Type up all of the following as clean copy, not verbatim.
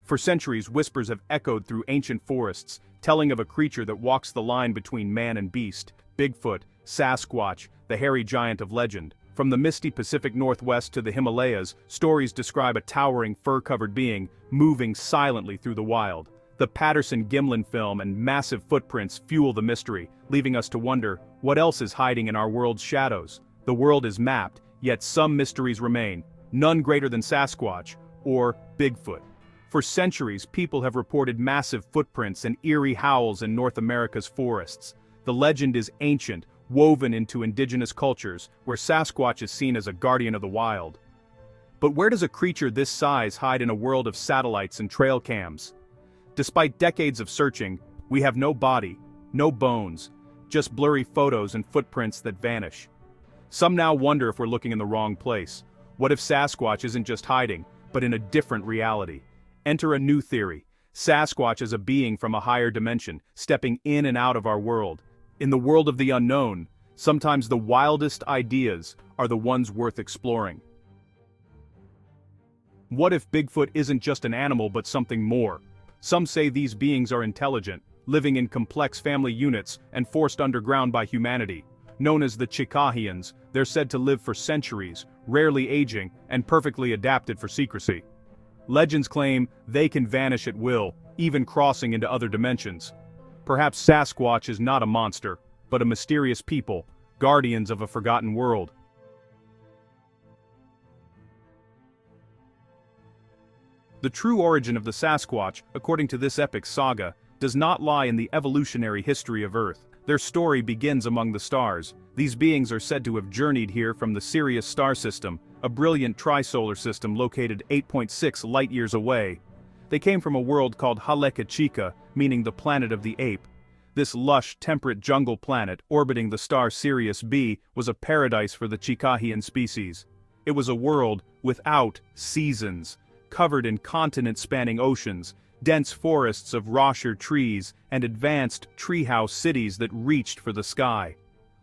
For centuries, whispers have echoed through ancient forests, telling of a creature that walks the line between man and beast: Bigfoot, Sasquatch, the hairy giant of legend. From the misty Pacific Northwest to the Himalayas, stories describe a towering fur-covered being, moving silently through the wild. The Patterson-Gimlin film and massive footprints fuel the mystery, leaving us to wonder, what else is hiding in our world's shadows? The world is mapped, yet some mysteries remain, none greater than Sasquatch, or Bigfoot. For centuries, people have reported massive footprints and eerie howls in North America's forests. The legend is ancient, woven into indigenous cultures, where Sasquatch is seen as a guardian of the wild. But where does a creature this size hide in a world of satellites and trail cams? Despite decades of searching, we have no body, no bones, just blurry photos and footprints that vanish. Some now wonder if we're looking in the wrong place. What if Sasquatch isn't just hiding, but in a different reality? Enter a new theory. Sasquatch is a being from a higher dimension, stepping in and out of our world. In the world of the unknown, sometimes the wildest ideas are the ones worth exploring. What if Bigfoot isn't just an animal but something more? Some say these beings are intelligent, living in complex family units and forced underground by humanity. Known as the Chikahians, they're said to live for centuries, rarely aging, and perfectly adapted for secrecy. Legends claim they can vanish at will, even crossing into other dimensions. Perhaps Sasquatch is not a monster, but a mysterious people, guardians of a forgotten world. The true origin of the Sasquatch, according to this epic saga, does not lie in the evolutionary history of Earth. Their story begins among the stars. These beings are said to have journeyed here from the Sirius star system, a brilliant trisolar system located 8.6 light-years away. They came from a world called Galactic, meaning the planet of the ape. This lush, temperate jungle planet orbiting the star Sirius B was a paradise for the Chikahian species. It was a world without seasons, covered in continent-spanning oceans, dense forests of rocher trees, and advanced treehouse cities that reached for the sky.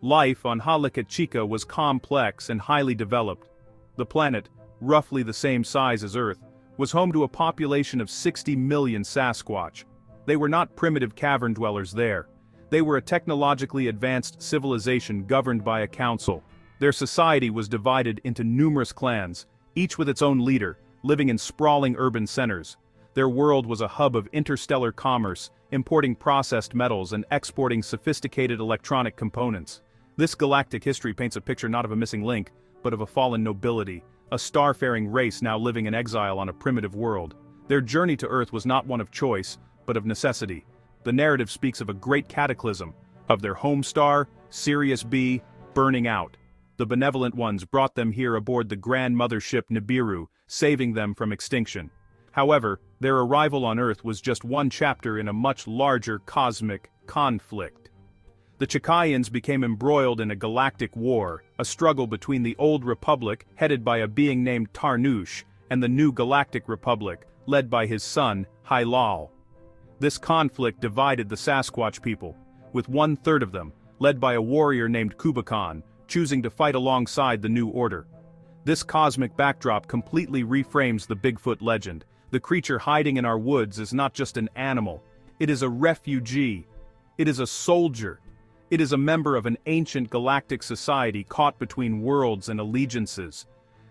Life on Galactic was complex and highly developed. The planet, roughly the same size as Earth, was home to a population of 60 million Sasquatch. They were not primitive cavern dwellers there. They were a technologically advanced civilization governed by a council. Their society was divided into numerous clans, each with its own leader, living in sprawling urban centers. Their world was a hub of interstellar commerce, importing processed metals and exporting sophisticated electronic components. This galactic history paints a picture not of a missing link, but of a fallen nobility, a star-faring race now living in exile on a primitive world. Their journey to Earth was not one of choice, but of necessity. The narrative speaks of a great cataclysm, of their home star, Sirius B, burning out. The benevolent ones brought them here aboard the grand mothership Nibiru, saving them from extinction. However, their arrival on Earth was just one chapter in a much larger cosmic conflict. The Chikahians became embroiled in a galactic war, a struggle between the Old Republic, headed by a being named Tarnush, and the new Galactic Republic, led by his son, Hylal. This conflict divided the Sasquatch people, with 1/3 of them, led by a warrior named Kubakan, choosing to fight alongside the New Order. This cosmic backdrop completely reframes the Bigfoot legend. The creature hiding in our woods is not just an animal. It is a refugee. It is a soldier. It is a member of an ancient galactic society caught between worlds and allegiances.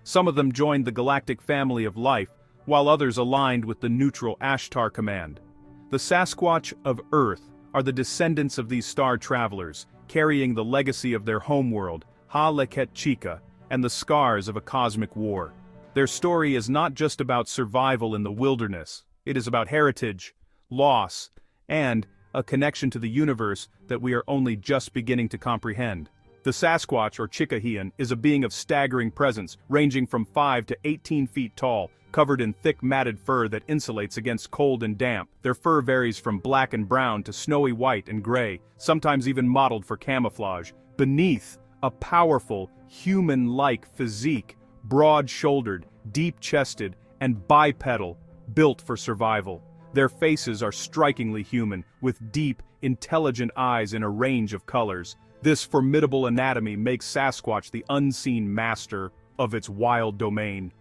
Some of them joined the galactic family of life, while others aligned with the neutral Ashtar Command. The Sasquatch of Earth are the descendants of these star travelers, carrying the legacy of their homeworld, Galactic, and the scars of a cosmic war. Their story is not just about survival in the wilderness, it is about heritage, loss, and a connection to the universe that we are only just beginning to comprehend. The Sasquatch, or Chikahian, is a being of staggering presence, ranging from 5 to 18 feet tall, covered in thick matted fur that insulates against cold and damp. Their fur varies from black and brown to snowy white and gray, sometimes even mottled for camouflage. Beneath, a powerful, human-like physique, broad-shouldered, deep-chested, and bipedal, built for survival. Their faces are strikingly human, with deep, intelligent eyes in a range of colors. This formidable anatomy makes Sasquatch the unseen master of its wild domain.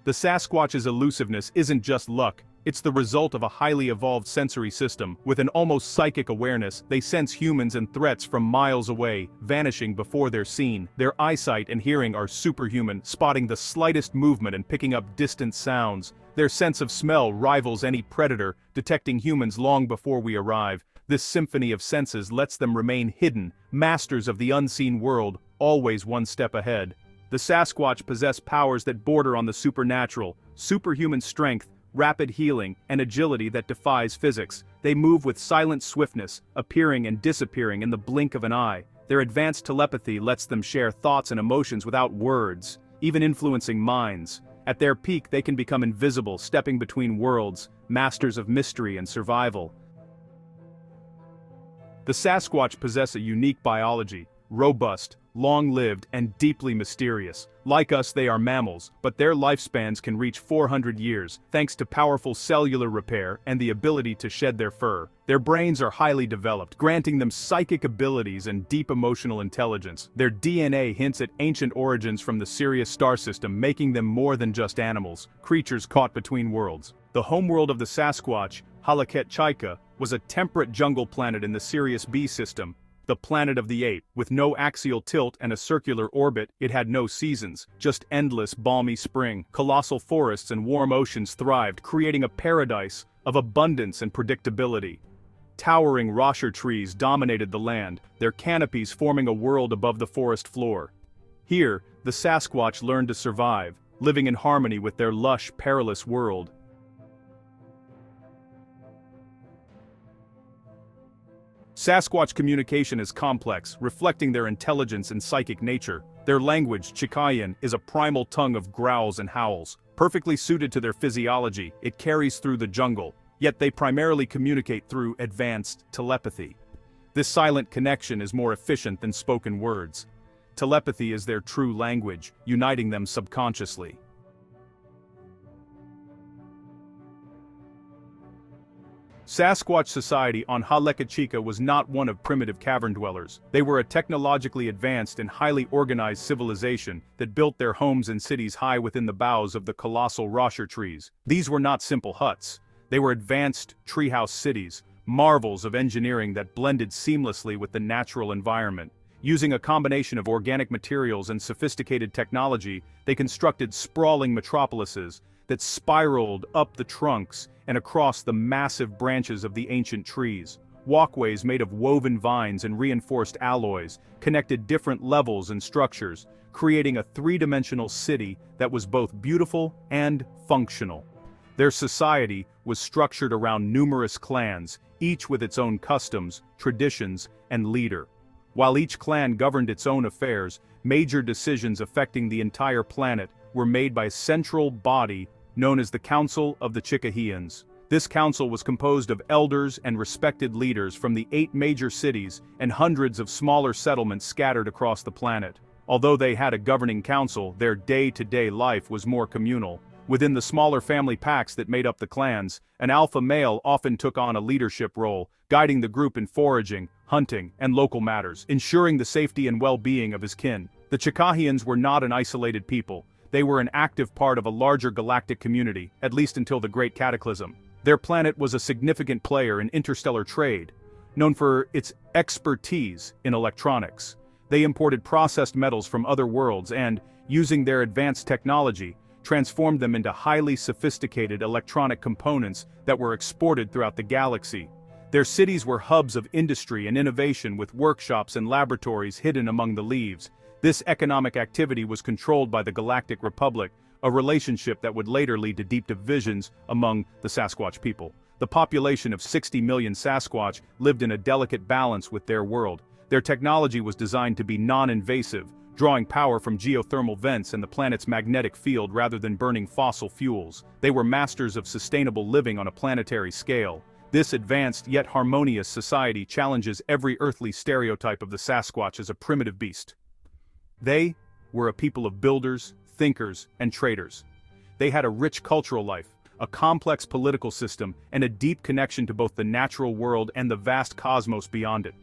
The Sasquatch's elusiveness isn't just luck, it's the result of a highly evolved sensory system. With an almost psychic awareness, they sense humans and threats from miles away, vanishing before they're seen. Their eyesight and hearing are superhuman, spotting the slightest movement and picking up distant sounds. Their sense of smell rivals any predator, detecting humans long before we arrive. This symphony of senses lets them remain hidden, masters of the unseen world, always one step ahead. The Sasquatch possess powers that border on the supernatural, superhuman strength, rapid healing, and agility that defies physics. They move with silent swiftness, appearing and disappearing in the blink of an eye. Their advanced telepathy lets them share thoughts and emotions without words, even influencing minds. At their peak, they can become invisible, stepping between worlds, masters of mystery and survival. The Sasquatch possess a unique biology, robust, long-lived, and deeply mysterious. Like us, they are mammals, but their lifespans can reach 400 years, thanks to powerful cellular repair and the ability to shed their fur. Their brains are highly developed, granting them psychic abilities and deep emotional intelligence. Their DNA hints at ancient origins from the Sirius star system, making them more than just animals, creatures caught between worlds. The homeworld of the Sasquatch, Galactic, was a temperate jungle planet in the Sirius B system, the planet of the ape. With no axial tilt and a circular orbit, it had no seasons, just endless balmy spring. Colossal forests and warm oceans thrived, creating a paradise of abundance and predictability. Towering rasher trees dominated the land, their canopies forming a world above the forest floor. Here, the Sasquatch learned to survive, living in harmony with their lush, perilous world. Sasquatch communication is complex, reflecting their intelligence and psychic nature. Their language, Chikayan, is a primal tongue of growls and howls. Perfectly suited to their physiology, it carries through the jungle, yet they primarily communicate through advanced telepathy. This silent connection is more efficient than spoken words. Telepathy is their true language, uniting them subconsciously. Sasquatch society on Galactic was not one of primitive cavern dwellers. They were a technologically advanced and highly organized civilization that built their homes and cities high within the boughs of the colossal rasher trees. These were not simple huts. They were advanced treehouse cities, marvels of engineering that blended seamlessly with the natural environment. Using a combination of organic materials and sophisticated technology, they constructed sprawling metropolises that spiraled up the trunks and across the massive branches of the ancient trees. Walkways made of woven vines and reinforced alloys connected different levels and structures, creating a three-dimensional city that was both beautiful and functional. Their society was structured around numerous clans, each with its own customs, traditions, and leader. While each clan governed its own affairs, major decisions affecting the entire planet were made by a central body known as the Council of the Chikahians. This council was composed of elders and respected leaders from the 8 major cities and hundreds of smaller settlements scattered across the planet. Although they had a governing council, their day-to-day life was more communal. Within the smaller family packs that made up the clans, an alpha male often took on a leadership role, guiding the group in foraging, hunting, and local matters, ensuring the safety and well-being of his kin. The Chikahians were not an isolated people. They were an active part of a larger galactic community, at least until the Great Cataclysm. Their planet was a significant player in interstellar trade, known for its expertise in electronics. They imported processed metals from other worlds and, using their advanced technology, transformed them into highly sophisticated electronic components that were exported throughout the galaxy. Their cities were hubs of industry and innovation with workshops and laboratories hidden among the leaves. This economic activity was controlled by the Galactic Republic, a relationship that would later lead to deep divisions among the Sasquatch people. The population of 60 million Sasquatch lived in a delicate balance with their world. Their technology was designed to be non-invasive, drawing power from geothermal vents and the planet's magnetic field rather than burning fossil fuels. They were masters of sustainable living on a planetary scale. This advanced yet harmonious society challenges every earthly stereotype of the Sasquatch as a primitive beast. They were a people of builders, thinkers, and traders. They had a rich cultural life, a complex political system, and a deep connection to both the natural world and the vast cosmos beyond it.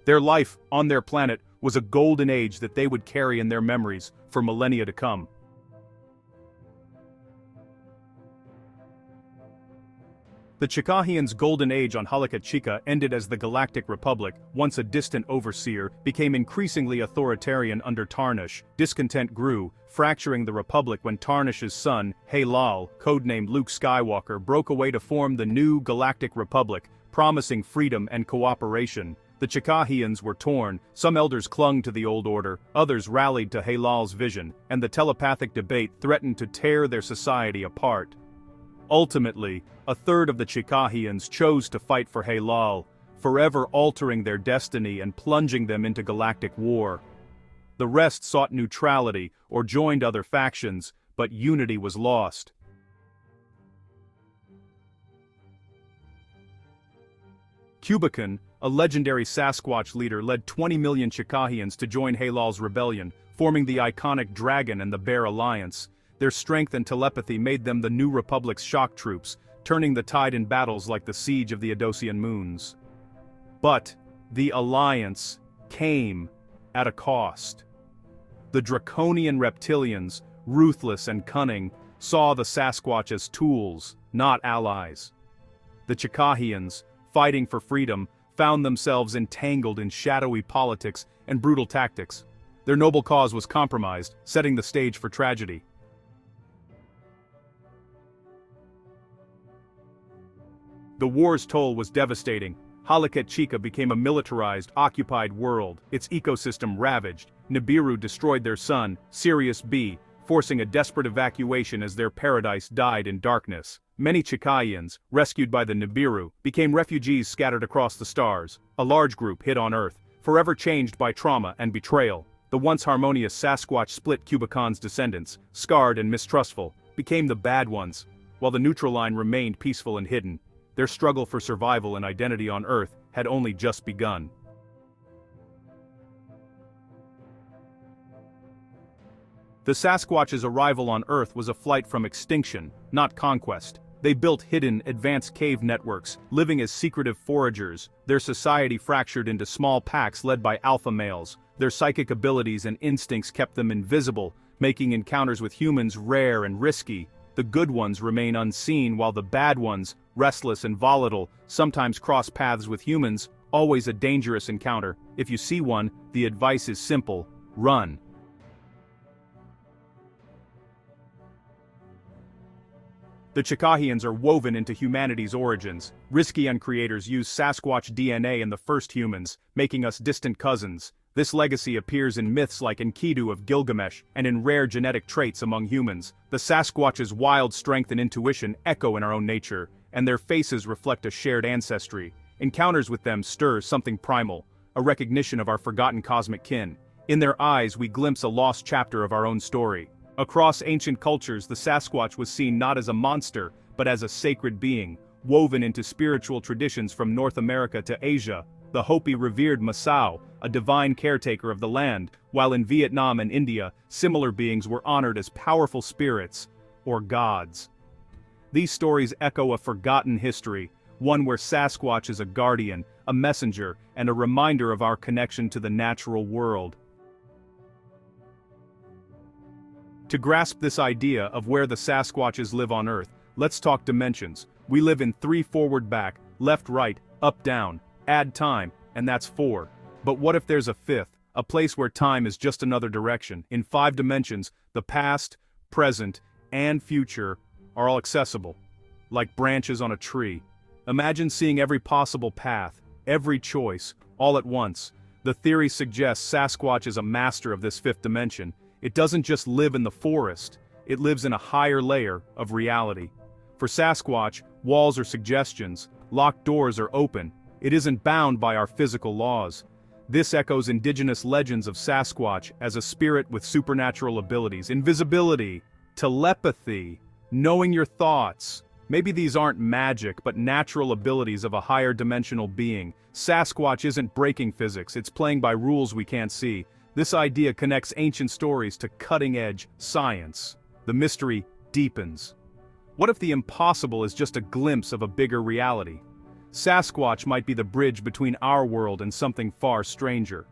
Their life on their planet was a golden age that they would carry in their memories for millennia to come. The Chikahians' golden age on Halakha ended as the Galactic Republic, once a distant overseer, became increasingly authoritarian under Tarnish. Discontent grew, fracturing the Republic when Tarnish's son, Halal, codenamed Luke Skywalker, broke away to form the new Galactic Republic, promising freedom and cooperation. The Chikahians were torn, some elders clung to the old order, others rallied to Halal's vision, and the telepathic debate threatened to tear their society apart. Ultimately, a third of the Chikahians chose to fight for Halal, forever altering their destiny and plunging them into galactic war. The rest sought neutrality or joined other factions, but unity was lost. Kubican, a legendary Sasquatch leader, led 20 million Chikahians to join Halal's rebellion, forming the iconic Dragon and the Bear Alliance. Their strength and telepathy made them the New Republic's shock troops, turning the tide in battles like the siege of the Adosian Moons. But the alliance came at a cost. The draconian reptilians, ruthless and cunning, saw the Sasquatch as tools, not allies. The Chikahians, fighting for freedom, found themselves entangled in shadowy politics and brutal tactics. Their noble cause was compromised, setting the stage for tragedy. The war's toll was devastating. Halakha became a militarized, occupied world, its ecosystem ravaged. Nibiru destroyed their sun, Sirius B, forcing a desperate evacuation as their paradise died in darkness. Many Chikahians, rescued by the Nibiru, became refugees scattered across the stars. A large group hit on Earth, forever changed by trauma and betrayal. The once harmonious Sasquatch split Kubican's descendants, scarred and mistrustful, became the bad ones, while the neutral line remained peaceful and hidden. Their struggle for survival and identity on Earth had only just begun. The Sasquatch's arrival on Earth was a flight from extinction, not conquest. They built hidden, advanced cave networks, living as secretive foragers. Their society fractured into small packs led by alpha males. Their psychic abilities and instincts kept them invisible, making encounters with humans rare and risky. The good ones remain unseen while the bad ones, restless and volatile, sometimes cross paths with humans, always a dangerous encounter. If you see one, the advice is simple: run. The Chikahians are woven into humanity's origins. Riskian creators used Sasquatch DNA in the first humans, making us distant cousins. This legacy appears in myths like Enkidu of Gilgamesh and in rare genetic traits among humans. The Sasquatch's wild strength and intuition echo in our own nature, and their faces reflect a shared ancestry. Encounters with them stir something primal, a recognition of our forgotten cosmic kin. In their eyes we glimpse a lost chapter of our own story. Across ancient cultures, the Sasquatch was seen not as a monster, but as a sacred being, woven into spiritual traditions from North America to Asia. The Hopi revered Masao, a divine caretaker of the land, while in Vietnam and India, similar beings were honored as powerful spirits, or gods. These stories echo a forgotten history, one where Sasquatch is a guardian, a messenger, and a reminder of our connection to the natural world. To grasp this idea of where the Sasquatches live on Earth, let's talk dimensions. We live in 3 forward back, left right, up down. Add time, and that's 4. But what if there's a 5th, a place where time is just another direction? In 5 dimensions, the past, present, and future are all accessible, like branches on a tree. Imagine seeing every possible path, every choice, all at once. The theory suggests Sasquatch is a master of this 5th dimension. It doesn't just live in the forest, it lives in a higher layer of reality. For Sasquatch, walls are suggestions, locked doors are open. It isn't bound by our physical laws. This echoes indigenous legends of Sasquatch as a spirit with supernatural abilities, invisibility, telepathy, knowing your thoughts. Maybe these aren't magic, but natural abilities of a higher dimensional being. Sasquatch isn't breaking physics, it's playing by rules we can't see. This idea connects ancient stories to cutting-edge science. The mystery deepens. What if the impossible is just a glimpse of a bigger reality? Sasquatch might be the bridge between our world and something far stranger.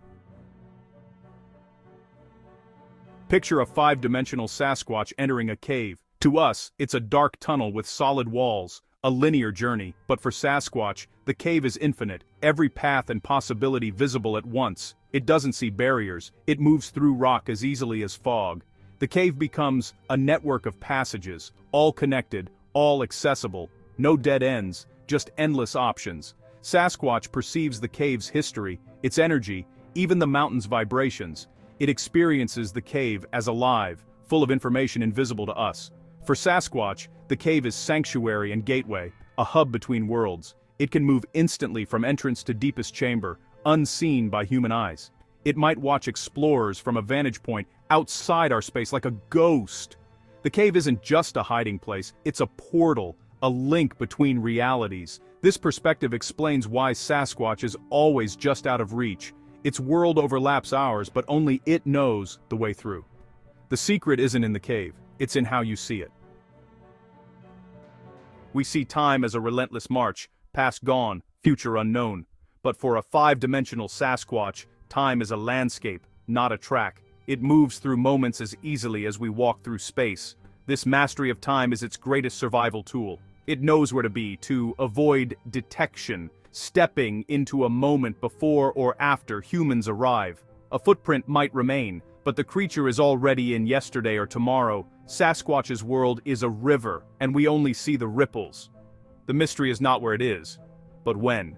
Picture a 5-dimensional Sasquatch entering a cave. To us, it's a dark tunnel with solid walls, a linear journey, but for Sasquatch, the cave is infinite, every path and possibility visible at once. It doesn't see barriers, it moves through rock as easily as fog. The cave becomes a network of passages, all connected, all accessible, no dead ends, just endless options. Sasquatch perceives the cave's history, its energy, even the mountain's vibrations. It experiences the cave as alive, full of information invisible to us. For Sasquatch, the cave is sanctuary and gateway, a hub between worlds. It can move instantly from entrance to deepest chamber, unseen by human eyes. It might watch explorers from a vantage point outside our space like a ghost. The cave isn't just a hiding place, it's a portal, a link between realities. This perspective explains why Sasquatch is always just out of reach. Its world overlaps ours, but only it knows the way through. The secret isn't in the cave, it's in how you see it. We see time as a relentless march, past gone, future unknown. But for a five-dimensional Sasquatch, time is a landscape, not a track. It moves through moments as easily as we walk through space. This mastery of time is its greatest survival tool. It knows where to be, to avoid detection, stepping into a moment before or after humans arrive. A footprint might remain, but the creature is already in yesterday or tomorrow. Sasquatch's world is a river, and we only see the ripples. The mystery is not where it is, but when.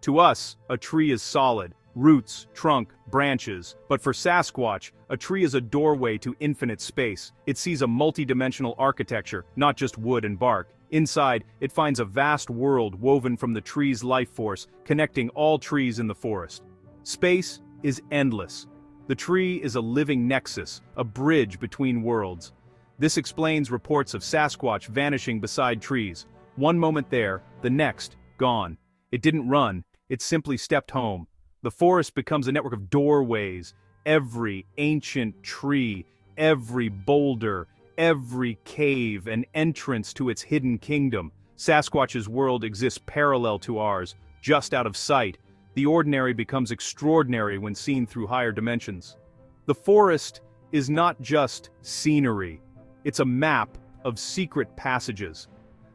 To us, a tree is solid, roots, trunk, branches, but for Sasquatch, a tree is a doorway to infinite space. It sees a multi-dimensional architecture, not just wood and bark. Inside, it finds a vast world woven from the tree's life force, connecting all trees in the forest. Space is endless. The tree is a living nexus, a bridge between worlds. This explains reports of Sasquatch vanishing beside trees. One moment there, the next, gone. It didn't run, it simply stepped home. The forest becomes a network of doorways. Every ancient tree, every boulder, every cave, an entrance to its hidden kingdom. Sasquatch's world exists parallel to ours, just out of sight. The ordinary becomes extraordinary when seen through higher dimensions. The forest is not just scenery, it's a map of secret passages.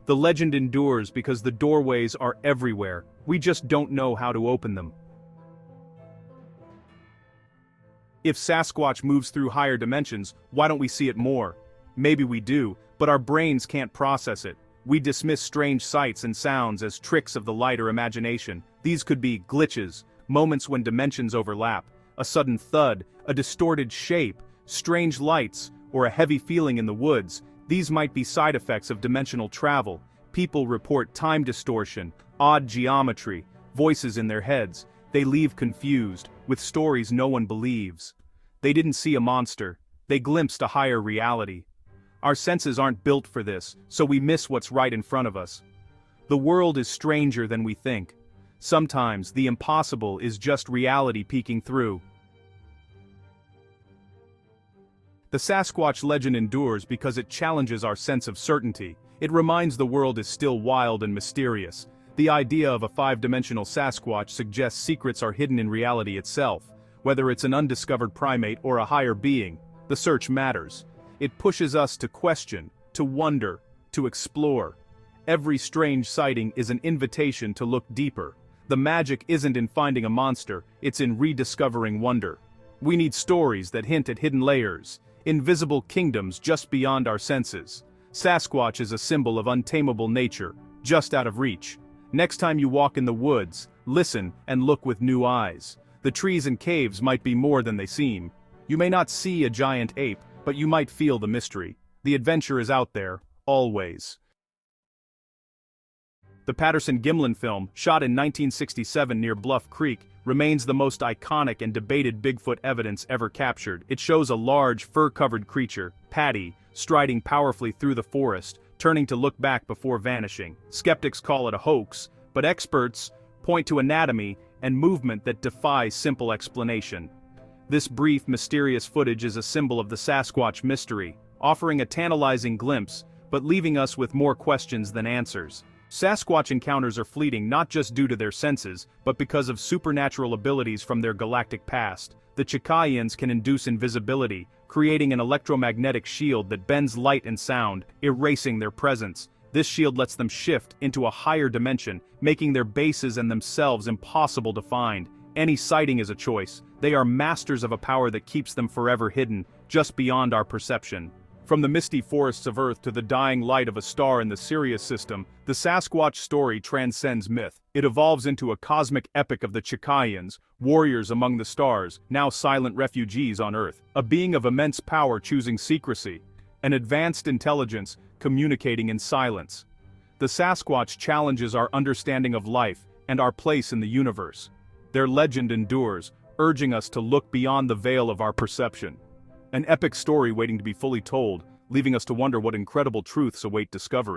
The legend endures because the doorways are everywhere. We just don't know how to open them. If Sasquatch moves through higher dimensions, why don't we see it more? Maybe we do, but our brains can't process it. We dismiss strange sights and sounds as tricks of the light or imagination. These could be glitches, moments when dimensions overlap, a sudden thud, a distorted shape, strange lights, or a heavy feeling in the woods. These might be side effects of dimensional travel. People report time distortion, odd geometry, voices in their heads. They leave confused, with stories no one believes. They didn't see a monster, they glimpsed a higher reality. Our senses aren't built for this, so we miss what's right in front of us. The world is stranger than we think. Sometimes the impossible is just reality peeking through. The Sasquatch legend endures because it challenges our sense of certainty. It reminds the world is still wild and mysterious. The idea of a five-dimensional Sasquatch suggests secrets are hidden in reality itself. Whether it's an undiscovered primate or a higher being, the search matters. It pushes us to question, to wonder, to explore. Every strange sighting is an invitation to look deeper. The magic isn't in finding a monster, it's in rediscovering wonder. We need stories that hint at hidden layers, invisible kingdoms just beyond our senses. Sasquatch is a symbol of untamable nature, just out of reach. Next time you walk in the woods, listen and look with new eyes. The trees and caves might be more than they seem. You may not see a giant ape, but you might feel the mystery. The adventure is out there, always. The Patterson-Gimlin film, shot in 1967 near Bluff Creek, remains the most iconic and debated Bigfoot evidence ever captured. It shows a large, fur-covered creature, Patty, striding powerfully through the forest, turning to look back before vanishing. Skeptics call it a hoax, but experts point to anatomy and movement that defy simple explanation. This brief, mysterious footage is a symbol of the Sasquatch mystery, offering a tantalizing glimpse, but leaving us with more questions than answers. Sasquatch encounters are fleeting not just due to their senses, but because of supernatural abilities from their galactic past. The Chicayans can induce invisibility, creating an electromagnetic shield that bends light and sound, erasing their presence. This shield lets them shift into a higher dimension, making their bases and themselves impossible to find. Any sighting is a choice. They are masters of a power that keeps them forever hidden, just beyond our perception. From the misty forests of Earth to the dying light of a star in the Sirius system, the Sasquatch story transcends myth. It evolves into a cosmic epic of the Chicayans, warriors among the stars, now silent refugees on Earth. A being of immense power choosing secrecy. An advanced intelligence communicating in silence. The Sasquatch challenges our understanding of life and our place in the universe. Their legend endures, urging us to look beyond the veil of our perception. An epic story waiting to be fully told, leaving us to wonder what incredible truths await discovery.